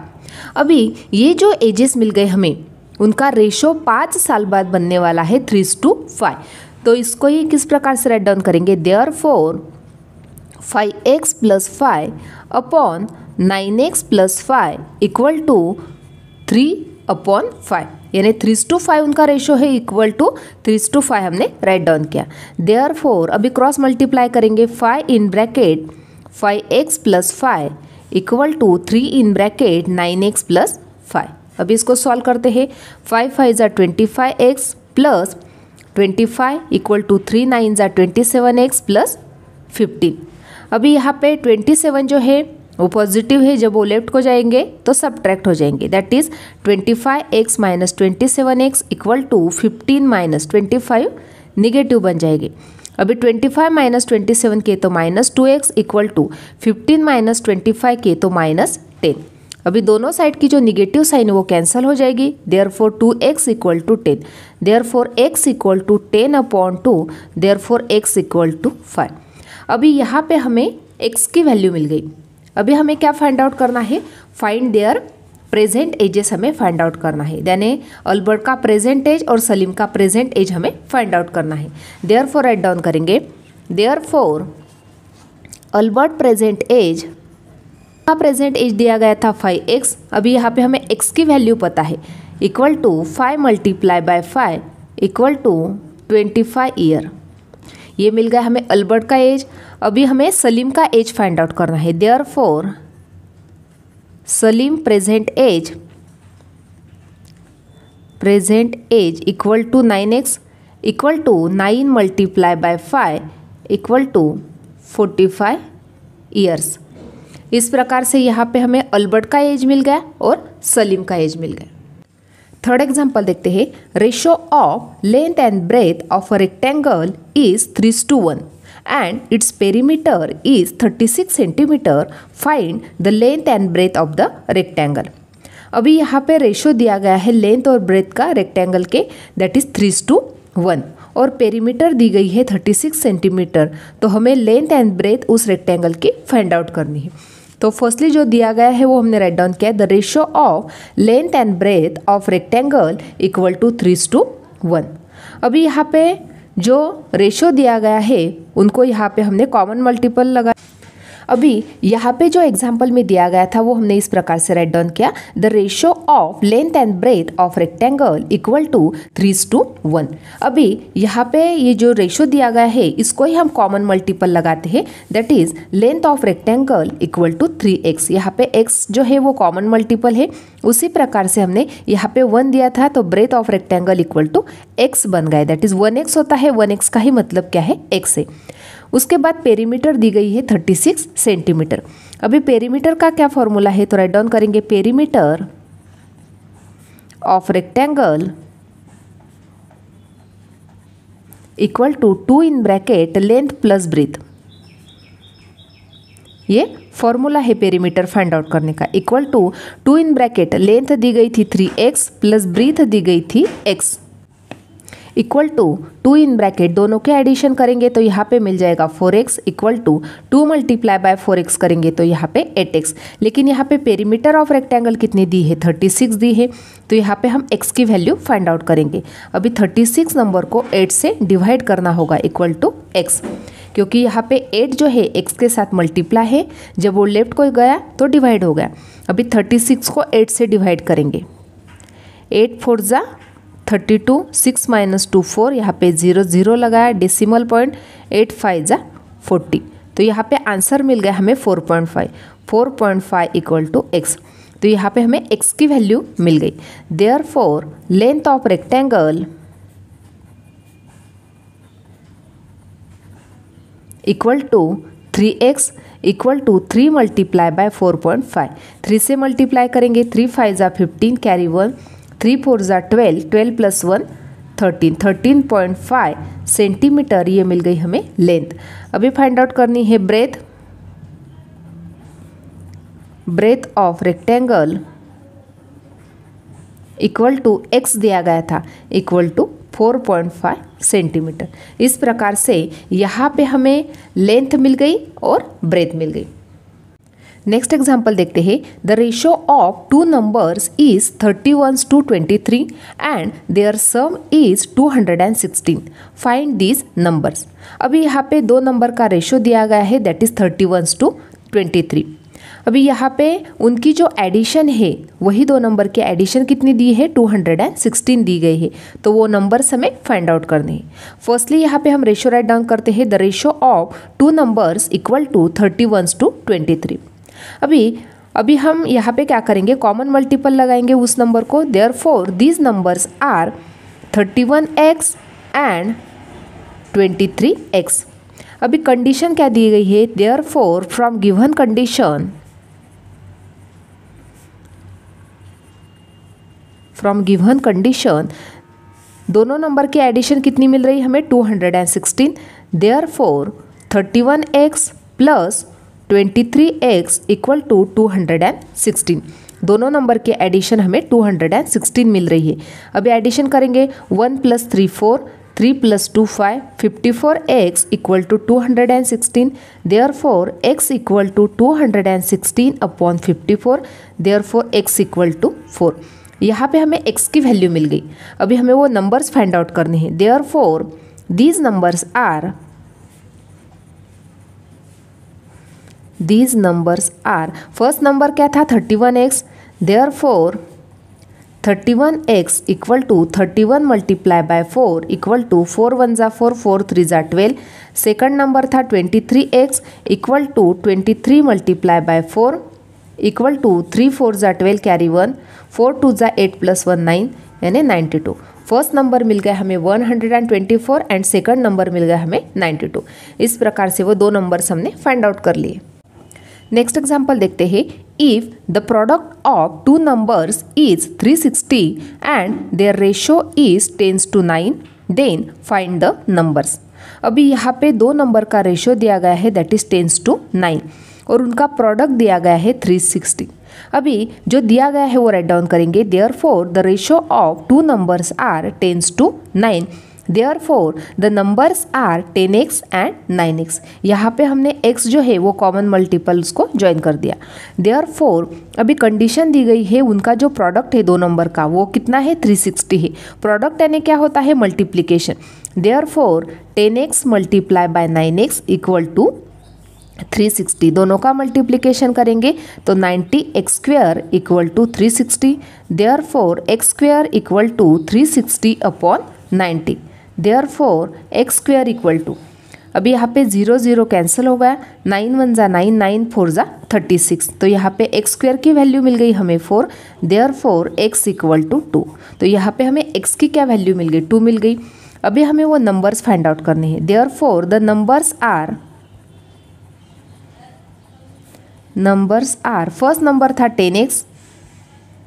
अभी ये जो एजेस मिल गए हमें, उनका रेशो 5 साल बाद बनने वाला है 3:5. तो इसको ही किस प्रकार से राइट डाउन करेंगे, therefore 5x + 5 upon 9x + 5 equal to 3/5, यानी 3:5 उनका रेशो है, इक्वल टू 3:5 हमने राइट डाउन किया। देयरफॉर अभी क्रॉस मल्टीप्लाई करेंगे, 5 in bracket 5x + 5 equal to 3 in bracket 9x + 5। अभी इसको सॉल्व करते हैं, 5 5 = 25x plus 25 equal to 3 9 = 27x plus 15। अभी यहाँ पे 27 जो है वो पॉजिटिव है, जब वो लेफ्ट को जाएंगे तो सब्ट्रैक्ट हो जाएंगे, that is 25x - 27x equal to 15 - 25 negative बन जाएगी। अभी 25 - 27 के तो -2x इक्वल टू 15 - 25 के तो -10। अभी दोनों साइड की जो निगेटिव साइन है वो कैंसिल हो जाएगी, therefore 2x equal to 10, therefore x equal to 10/2, therefore x equal to 5। अभी यहाँ पे हमें x की वैल्यू मिल गई। अभी हमें क्या फाइंड आउट करना है, फाइंड देयर प्रेजेंट एजेस हमें फाइंड आउट करना है, यानी अल्बर्ट का प्रेजेंट एज और सलीम का प्रेजेंट एज हमें फाइंड आउट करना है। देयरफॉर राइट डाउन करेंगे, देयरफॉर अल्बर्ट प्रेजेंट एज का प्रेजेंट एज दिया गया था 5x। अभी यहाँ पे हमें x की वैल्यू पता है, equal to 5 × 5 equal to 25 year, ये मिल गया हमें अल्बर्ट का एज। अभी हमें सलीम का एज फाइंड आउट करना है, therefore Salim present age equal to 9x equal to 9 × 5 equal to 45 years. इस प्रकार से यहाँ पे हमें अल्बर्ट का एज मिल गया और सलीम का एज मिल गया। थर्ड एग्जाम्पल देखते हैं, ratio of length and breadth of a rectangle is 3:1 and its perimeter is 36 centimeter. Find the length and breadth of the rectangle. अभी यहाँ पे रेशो दिया गया है लेंथ और ब्रेथ का रेक्टेंगल के, दैट इज 3:1 और पेरीमीटर दी गई है 36 सेंटीमीटर। तो हमें लेंथ एंड ब्रेथ उस रेक्टेंगल की फाइंड आउट करनी है। तो फर्स्टली जो दिया गया है वो हमने राइट डाउन किया, the ratio of length and breadth of rectangle equal to 3:1। अभी यहाँ पे जो रेशो दिया गया है उनको यहाँ पे हमने कॉमन मल्टीपल लगा। अभी यहाँ पे जो एग्जाम्पल में दिया गया था वो हमने इस प्रकार से राइट डाउन किया, the ratio of length and breadth of rectangle equal to 3:1। अभी यहाँ पे ये जो रेशो दिया गया है इसको ही हम कॉमन मल्टीपल लगाते हैं, that is length of rectangle equal to 3x। यहाँ पे x जो है वो कॉमन मल्टीपल है, उसी प्रकार से हमने यहाँ पे 1 दिया था तो breadth of rectangle equal to x बन गया, दैट इज 1x होता है, 1x का ही मतलब क्या है, x है। उसके बाद पेरीमीटर दी गई है 36 सेंटीमीटर। अभी पेरीमीटर का क्या फॉर्मूला है, तो राइट डाउन करेंगे, perimeter of rectangle equal to 2 in bracket length plus breadth. ये फॉर्मूला है पेरीमीटर फाइंड आउट करने का, equal to 2 in bracket length दी गई थी 3x प्लस ब्रेथ दी गई थी x equal to 2 in bracket दोनों के एडिशन करेंगे तो यहाँ पे मिल जाएगा 4x इक्वल टू 2 × 4x करेंगे तो यहाँ पे 8x। लेकिन यहाँ पे पेरीमीटर ऑफ रेक्टेंगल कितनी दी है, 36 दी है, तो यहाँ पे हम x की वैल्यू फाइंड आउट करेंगे। अभी 36 नंबर को 8 से डिवाइड करना होगा इक्वल टू x, क्योंकि यहाँ पे 8 जो है x के साथ मल्टीप्लाई है, जब वो लेफ्ट को गया तो डिवाइड हो गया। अभी 36 को 8 से डिवाइड करेंगे, 8 4 = 32, 6 - 2 4, यहाँ पे 0 0 लगाया, डेसिमल पॉइंट, 8 5 = 40। तो यहाँ पे आंसर मिल गया हमें 4.5 इक्वल टू x। तो यहाँ पे हमें x की वैल्यू मिल गई। Therefore length of rectangle equal to 3x equal to 3 × 4.5। 3 से मल्टीप्लाई करेंगे, 3 5 = 15, कैरी 1, 3 4 = 12, 12 + 1 13, 13.5 सेंटीमीटर ये मिल गई हमें लेंथ। अभी फाइंड आउट करनी है breadth of rectangle equal to x दिया गया था इक्वल टू 4.5 सेंटीमीटर। इस प्रकार से यहाँ पे हमें लेंथ मिल गई और ब्रेथ मिल गई। नेक्स्ट एग्जाम्पल देखते हैं। The ratio of two numbers is 31:23 and their sum is 216। Find these numbers. अभी यहाँ पे दो नंबर का रेशो दिया गया है, दैट इज 31:23। अभी यहाँ पे उनकी जो एडिशन है वही दो नंबर की एडिशन कितनी दी है, 216 दी गई है। तो वो नंबर्स हमें फाइंड आउट करने हैं। फर्स्टली यहाँ पे हम रेशो राइट डाउन करते हैं। The ratio of two numbers equal to 31:23। अभी हम यहाँ पे क्या करेंगे, कॉमन मल्टीपल लगाएंगे उस नंबर को। Therefore these numbers are 31x and 23x। अभी कंडीशन क्या दी गई है, देयरफॉर फ्रॉम गिवन कंडीशन दोनों नंबर की एडिशन कितनी मिल रही है हमें, 216। Therefore 31x plus 23x equal to 216। दोनों नंबर के एडिशन हमें 216 मिल रही है। अभी एडिशन करेंगे, 1 + 3 4, 3 + 2 5, 54x equal to 216। Therefore x equal to 216 upon 54। Therefore x equal to 4। यहाँ पे हमें x की वैल्यू मिल गई। अभी हमें वो नंबर्स फाइंड आउट करने हैं। Therefore these numbers are first number क्या था, 31x। Therefore 31x equal to 31 multiply by 4 equal to 4 1 = 4, 4 3 = 12। Second number था 23x equal to 23 multiply by 4 equal to 3 4 = 12, carry 1, 4 2 = 8 + 1 9 यानी 92। फर्स्ट नंबर मिल गया हमें 124 एंड सेकंड नंबर मिल गया हमें 92। इस प्रकार से वो दो नंबर्स हमने फाइंड आउट कर लिए। नेक्स्ट एग्जाम्पल देखते हैं। If the product of two numbers is 360 and their ratio is 10:9 then find the numbers. अभी यहाँ पे दो नंबर का रेशो दिया गया है, दैट इज 10:9 और उनका प्रोडक्ट दिया गया है 360। अभी जो दिया गया है वो राइट डाउन करेंगे। Therefore the ratio of two numbers are 10:9। Therefore the numbers are 10x and 9x। यहाँ पे हमने x जो है वो कॉमन मल्टीपल्स को ज्वाइन कर दिया। देयरफॉर अभी कंडीशन दी गई है, उनका जो प्रोडक्ट है दो नंबर का वो कितना है, 360 है। प्रोडक्ट यानी क्या होता है, multiplication. Therefore 10x multiply by 9x equal to 360। दोनों का मल्टीप्लिकेशन करेंगे तो 90x² equal to 360। Therefore x² equal to 360 upon 90। Therefore x² equal to, अभी यहाँ पे 0 0 कैंसिल हो गया, 9 1 = 9, 9 4 = 36। तो यहाँ पे x² की वैल्यू मिल गई हमें 4। Therefore x equal to 2। तो यहाँ पे हमें x की क्या वैल्यू मिल गई, 2 मिल गई। अभी हमें वो नंबर्स फाइंड आउट करने हैं। Therefore the numbers are first number था 10x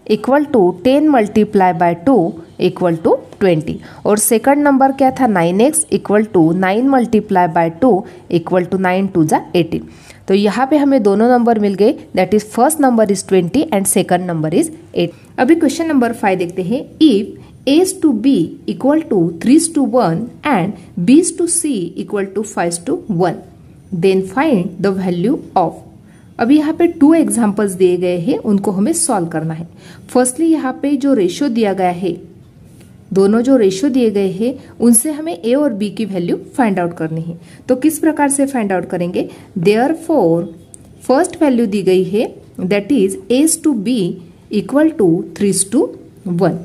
equal to 10 multiply by 2 equal to 20 और सेकंड नंबर क्या था, 9x equal to 9 multiply by 2 equal to 9 2 = 18। तो यहाँ पे हमें दोनों नंबर मिल गए, that is first number is 20 and second number is 8। अभी क्वेश्चन नंबर 5 देखते हैं। If A/B equal to 3:1 and B/C equal to 5:1 then find the value of. अभी यहाँ पे 2 एग्जाम्पल्स दिए गए हैं, उनको हमें सॉल्व करना है। फर्स्टली यहाँ पे जो रेशियो दिया गया है, दोनों जो रेशियो दिए गए हैं उनसे हमें A और B की वैल्यू फाइंड आउट करनी है। तो किस प्रकार से फाइंड आउट करेंगे, देयरफॉर फर्स्ट वैल्यू दी गई है that is A/B equal to 3:1।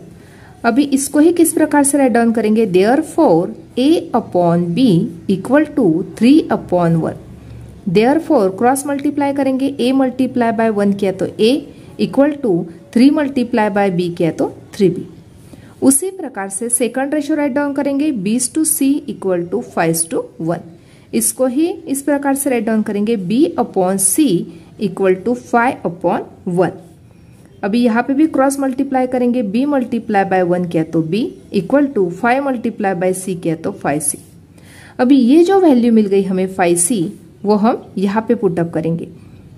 अभी इसको ही किस प्रकार से राइट डाउन करेंगे, देयरफॉर A/B इक्वल टू 3/1। देयरफॉर क्रॉस मल्टीप्लाई करेंगे, A मल्टीप्लाई बाय 1 किया तो A equal to 3 multiply by B किया तो 3B। उसी प्रकार से सेकंड रेशियो राइट डाउन करेंगे, B/C इक्वल टू 5:1। इसको ही इस प्रकार से राइट डाउन करेंगे, B/C इक्वल टू 5/1। अभी यहाँ पे भी क्रॉस मल्टीप्लाई करेंगे, B मल्टीप्लाई बाय 1 किया तो B equal to 5 multiply by C किया तो 5C। अभी ये जो वैल्यू मिल गई हमें 5C वो हम यहाँ पे पुटअप करेंगे।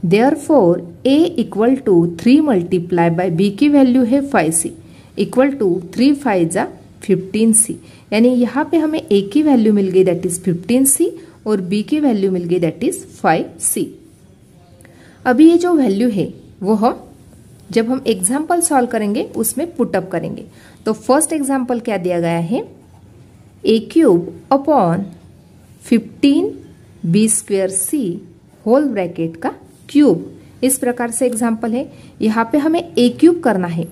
Therefore A equal to 3 multiply by B की वैल्यू है 5C इक्वल टू 3 5 = 15C। यानी यहाँ पे हमें A की वैल्यू मिल गई दैट इज 15C और B की वैल्यू मिल गई दैट इज 5C। अभी ये जो वैल्यू है वो हम जब हम एग्जाम्पल सॉल्व करेंगे उसमें पुटअप करेंगे। तो फर्स्ट एग्जाम्पल क्या दिया गया है, A cube upon 15b²c whole bracket का क्यूब, इस प्रकार से एग्जाम्पल है। यहाँ पे हमें ए क्यूब करना है,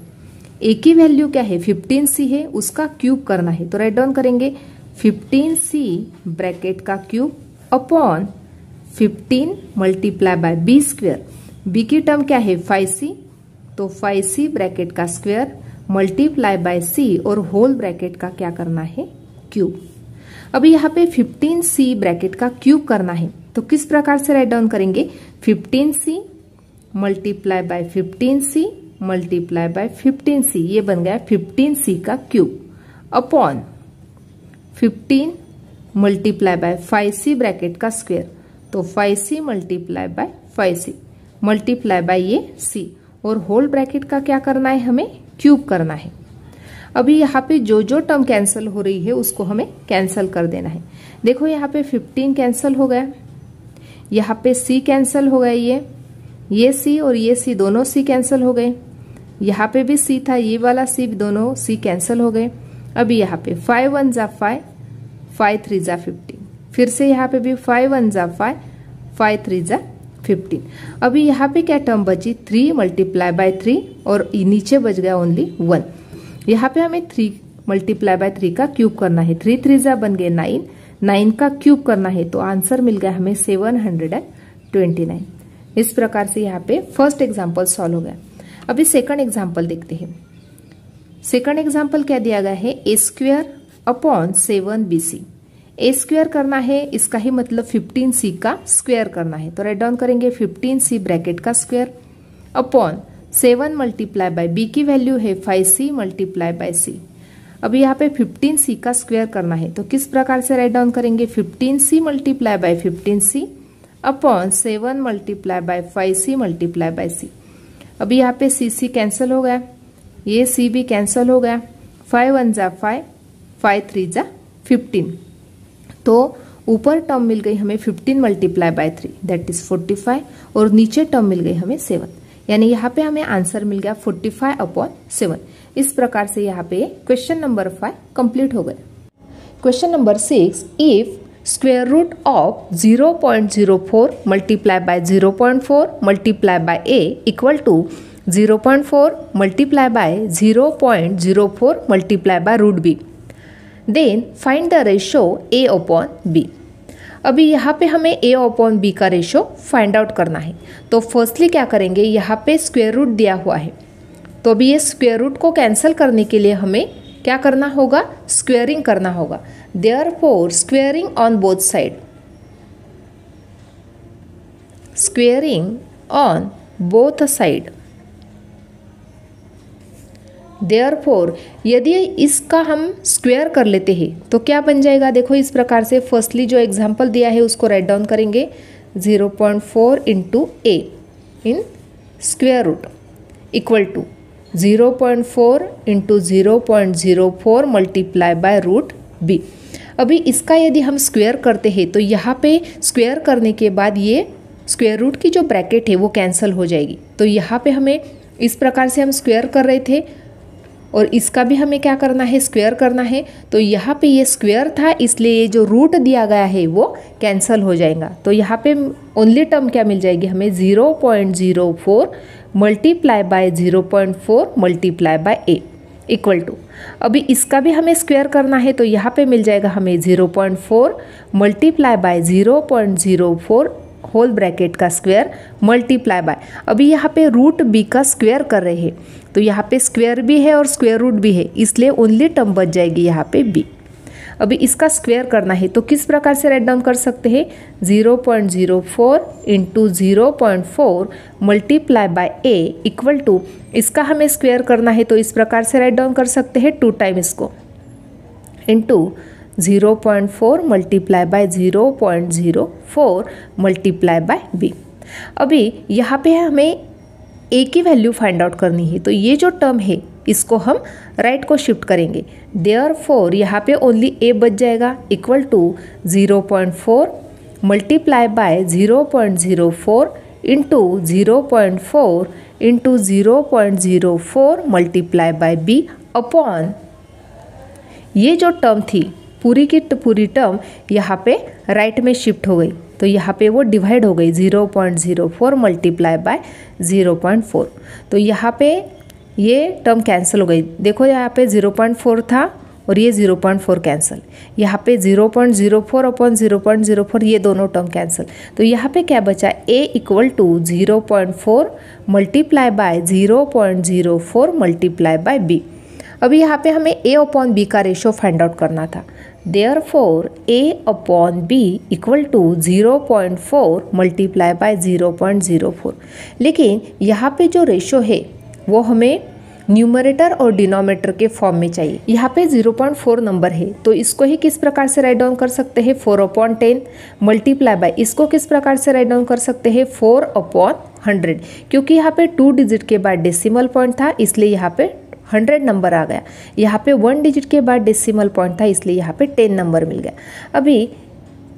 ए की वैल्यू क्या है 15c है, उसका क्यूब करना है। तो राइट डाउन करेंगे 15c ब्रैकेट का cube upon 15 multiply by b², b की टर्म क्या है 5c, तो 5c ब्रैकेट का स्क्वायर मल्टीप्लाई बाय c और होल ब्रैकेट का क्या करना है क्यूब। अभी यहाँ पे 15c ब्रैकेट का क्यूब करना है, तो किस प्रकार से राइट डाउन करेंगे 15c multiply by 15c multiply by 15c, ये बन गया 15c का cube upon 15 multiply by 5c bracket का स्क्वायर, तो 5c multiply by 5c multiply by ये c और होल ब्रैकेट का क्या करना है हमें क्यूब करना है। अभी यहाँ पे जो जो टर्म कैंसिल हो रही है उसको हमें कैंसिल कर देना है। देखो यहाँ पे 15 कैंसिल हो गया, यहाँ पे c कैंसिल हो गया, ये c और ये c दोनों c कैंसिल हो गए, यहाँ पे भी c था, ये वाला c दोनों c कैंसिल हो गए। अभी यहाँ पे 5 1 जा 5, 5 3 जा 15, फिर से यहाँ पे भी 5 1 जा 5, 5 3 जा 15। अभी यहाँ पे क्या टर्म बची 3 मल्टीप्लाई बाय 3 और नीचे बच गया ओनली 1। यहाँ पे हमें 3 मल्टीप्लाई बाय 3 का क्यूब करना है, 3 3 जा बन गए 9, 9 का क्यूब करना है, तो आंसर मिल गया हमें 729। इस प्रकार से यहाँ पे फर्स्ट एग्जाम्पल सॉल्व हो गया। अभी सेकंड एग्जाम्पल देखते हैं। सेकंड एग्जाम्पल क्या दिया गया है, a² अपॉन 7bc। a² करना है, इसका ही मतलब 15c का स्क्वायर करना है, तो राइट डाउन करेंगे 15c ब्रैकेट का square upon 7 multiply by b की वैल्यू है 5c मल्टीप्लाई बाय c। अभी यहाँ पे 15c का स्क्वायर करना है, तो किस प्रकार से राइट डाउन करेंगे 15c multiply by 15c upon 7 multiply by 5c multiply by c। अभी यहाँ पे c कैंसिल हो गया, ये c भी कैंसिल हो गया, 5 1 जा 5, 5 3 जा 15, तो ऊपर टर्म मिल गई हमें 15 मल्टीप्लाई बाय 3 दैट इज 45 और नीचे टर्म मिल गई हमें 7, यानी यहाँ पे हमें आंसर मिल गया 45/7। इस प्रकार से यहाँ पे क्वेश्चन नंबर 5 कंप्लीट हो गया। Question number 6, if square root of 0.04 multiply by 0.4 multiply by a equal to 0.4 multiply by 0.04 multiply by root b, then find the ratio a upon b। अभी यहाँ पे हमें a अपॉन b का ratio find out करना है। तो firstly क्या करेंगे, यहाँ पे स्क्वायर रूट दिया हुआ है, तो अभी ये स्क्वायर रूट को कैंसिल करने के लिए हमें क्या करना होगा, स्क्वेयरिंग करना होगा। Therefore squaring on both side, squaring on both side. Therefore यदि इसका हम स्क्वायर कर लेते हैं तो क्या बन जाएगा, देखो इस प्रकार से फर्स्टली जो एग्जांपल दिया है उसको राइट डाउन करेंगे 0.4 into a in square root equal to 0.4 into 0.04 multiply by root b। अभी इसका यदि हम स्क्वायर करते हैं तो यहाँ पे स्क्वायर करने के बाद ये स्क्वायर रूट की जो ब्रैकेट है वो कैंसिल हो जाएगी। तो यहाँ पे हमें इस प्रकार से हम स्क्वायर कर रहे थे और इसका भी हमें क्या करना है, स्क्वायर करना है। तो यहाँ पे ये स्क्वायर था, इसलिए ये जो रूट दिया गया है वो कैंसिल हो जाएगा। तो यहाँ पे ओनली टर्म क्या मिल जाएगी हमें 0.04 multiply by 0.4 multiply by a equal to, अभी इसका भी हमें स्क्वायर करना है, तो यहाँ पे मिल जाएगा हमें 0.4 मल्टीप्लाई बाय 0.04 होल ब्रैकेट का स्क्वायर मल्टीप्लाई बाय, अभी यहाँ पे रूट b का स्क्वायर कर रहे हैं, तो यहाँ पे स्क्वायर भी है और स्क्वायर रूट भी है, इसलिए ओनली टर्म बच जाएगी यहाँ पे b। अभी इसका स्क्वायर करना है तो किस प्रकार से राइट डाउन कर सकते हैं, 0.04 into 0.4 multiply by a equal to, इसका हमें स्क्वायर करना है तो इस प्रकार से राइट डाउन कर सकते हैं 2 टाइम इसको into 0.4 multiply by 0.04 multiply by b। अभी यहाँ पे हमें a की वैल्यू फाइंड आउट करनी है, तो ये जो टर्म है इसको हम राइट को शिफ्ट करेंगे। देयरफॉर यहाँ पे ओनली a बच जाएगा equal to 0.4 multiply by 0.04 into 0.4 into 0.04 multiply by b upon ये जो टर्म थी पूरी की पूरी टर्म यहाँ पे राइट में शिफ्ट हो गई, तो यहाँ पे वो डिवाइड हो गई 0.04 मल्टीप्लाई बाय 0.4। तो यहाँ पे ये टर्म कैंसिल हो गई। देखो यहाँ पे 0.4 था और ये 0.4 कैंसिल, यहाँ पे 0.04 अपॉन 0.04 ये दोनों टर्म कैंसिल। तो यहाँ पे क्या बचा, a equal to 0.4 multiply by 0.04 multiply by b। अभी यहाँ पे हमें a अपॉन b का रेशो फाइंड आउट करना था। Therefore a upon b equal to 0.4 multiply by 0.04। लेकिन यहाँ पे जो रेशो है वो हमें न्यूमरेटर और डिनोमिनेटर के फॉर्म में चाहिए। यहाँ पे 0.4 नंबर है तो इसको ही किस प्रकार से राइट डाउन कर सकते हैं, 4/10 मल्टीप्लाई बाय इसको किस प्रकार से राइट डाउन कर सकते हैं, 4/100। क्योंकि यहाँ पे 2 डिजिट के बाद डेसिमल पॉइंट था इसलिए यहाँ पे 100 नंबर आ गया। यहाँ पे 1 डिजिट के बाद डेसिमल पॉइंट था इसलिए यहाँ पे 10 नंबर मिल गया। अभी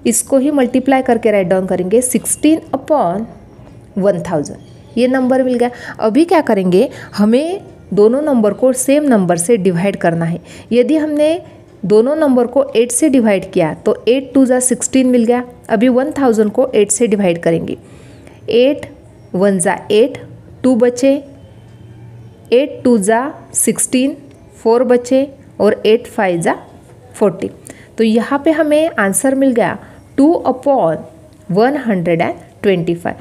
इसको ही मल्टीप्लाई करके राइट डाउन करेंगे 16/1000 ये नंबर मिल गया। अभी क्या करेंगे, हमें दोनों नंबर को सेम नंबर से डिवाइड करना है। यदि हमने दोनों नंबर को 8 से डिवाइड किया तो 8 2 जा 16 मिल गया। अभी 1000 को 8 से डिवाइड करेंगे, 8 1 जा 8 2 बचे, 8 2 जा 16 4 बचे और 8 5 जा 40। तो यहाँ पे हमें आंसर मिल गया 2/125।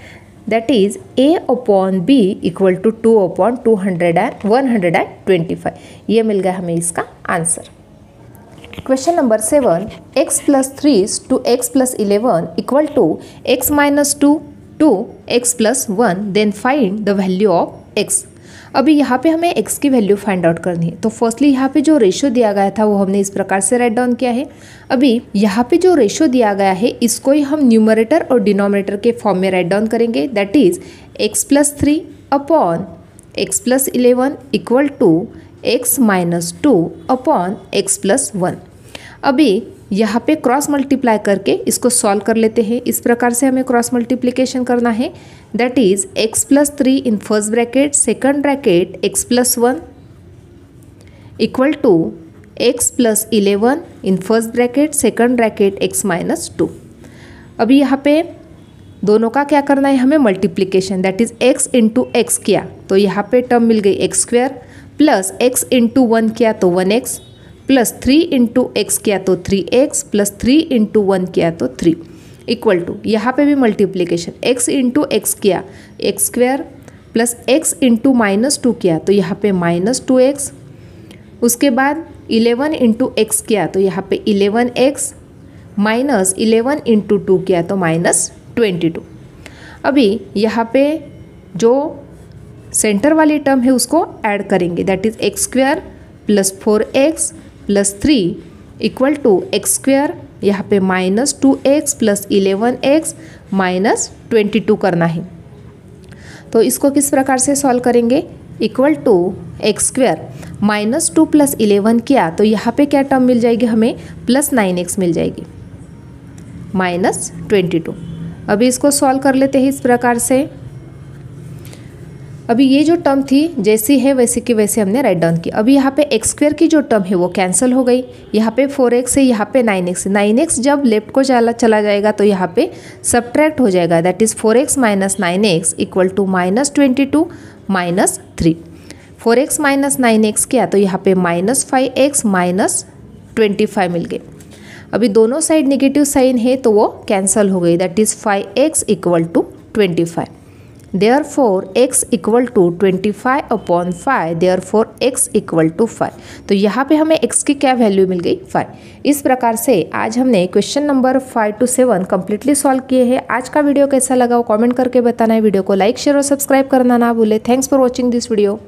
That is a upon b equal to 2/125। ये मिल गया हमें इसका answer. Question number 7, x plus 3 to x plus 11 equal to x minus 2 to x plus 1 then find the value of x। अभी यहाँ पे हमें x की वैल्यू फाइंड आउट करनी है। तो फर्स्टली यहाँ पे जो रेशो दिया गया था वो हमने इस प्रकार से राइट डाउन किया है। अभी यहाँ पे जो रेशो दिया गया है इसको ही हम न्यूमरेटर और डिनोमिनेटर के फॉर्म में राइट डाउन करेंगे। That is x plus 3 upon x plus 11 equal to x minus 2 upon x plus 1। अभी यहाँ पे क्रॉस मल्टीप्लाई करके इसको सॉल्व कर लेते हैं। इस प्रकार से हमें क्रॉस मल्टीप्लिकेशन करना है। That is x plus 3 in first bracket second bracket x plus 1 equal to x plus 11 in first bracket second bracket x minus 2। अभी यहाँ पे दोनों का क्या करना है, हमें multiplication. That is x into x किया तो यहाँ पे टर्म मिल गई x square, plus x into 1 किया तो 1x, प्लस 3 इंटू एक्स किया तो 3x, प्लस 3 इंटू 1 किया तो 3 इक्वल टू यहाँ पे भी मल्टीप्लिकेशन, x इंटू एक्स किया x square, plus x into minus 2 किया तो यहाँ पे माइनस 2x, उसके बाद 11 इंटू एक्स किया तो यहाँ पे 11x, माइनस 11 इंटू 2 किया तो माइनस 22। अभी यहाँ पे जो सेंटर वाली टर्म है उसको ऐड करेंगे। That is x square plus 4x plus 3 equal to x square, यहाँ पे minus 2x plus 11x minus 22 करना है। तो इसको किस प्रकार से सॉल्व करेंगे, equal to x square minus 2 plus 11 किया तो यहाँ पे क्या टर्म मिल जाएगी, हमें प्लस 9x मिल जाएगी माइनस 22। अभी इसको सॉल्व कर लेते हैं इस प्रकार से। अभी ये जो टर्म थी जैसी है वैसे की वैसे हमने राइट डाउन की। अभी यहाँ पे एक्स स्क्वायर की जो टर्म है वो कैंसिल हो गई। यहाँ पे 4x है, यहाँ पे 9x है। 9x जब लेफ्ट को चला जाएगा तो यहाँ पे सब्ट्रैक्ट हो जाएगा। That is 4x minus 9x equal to minus 22 minus 3। 4x minus 9x किया तो यहाँ पे माइनस 5x माइनस 25 मिल गए। अभी दोनों साइड नेगेटिव साइन है तो वो कैंसिल हो गई। That is 5x equal to 25। Therefore x equal to 25/5, Therefore x equal to 5। तो यहाँ पे हमें x की क्या वैल्यू मिल गई, 5। इस प्रकार से आज हमने question number 5 to 7 completely solve किए हैं। आज का वीडियो कैसा लगा वो कमेंट करके बताना है। वीडियो को लाइक शेयर और सब्सक्राइब करना ना भूले। Thanks for watching this video.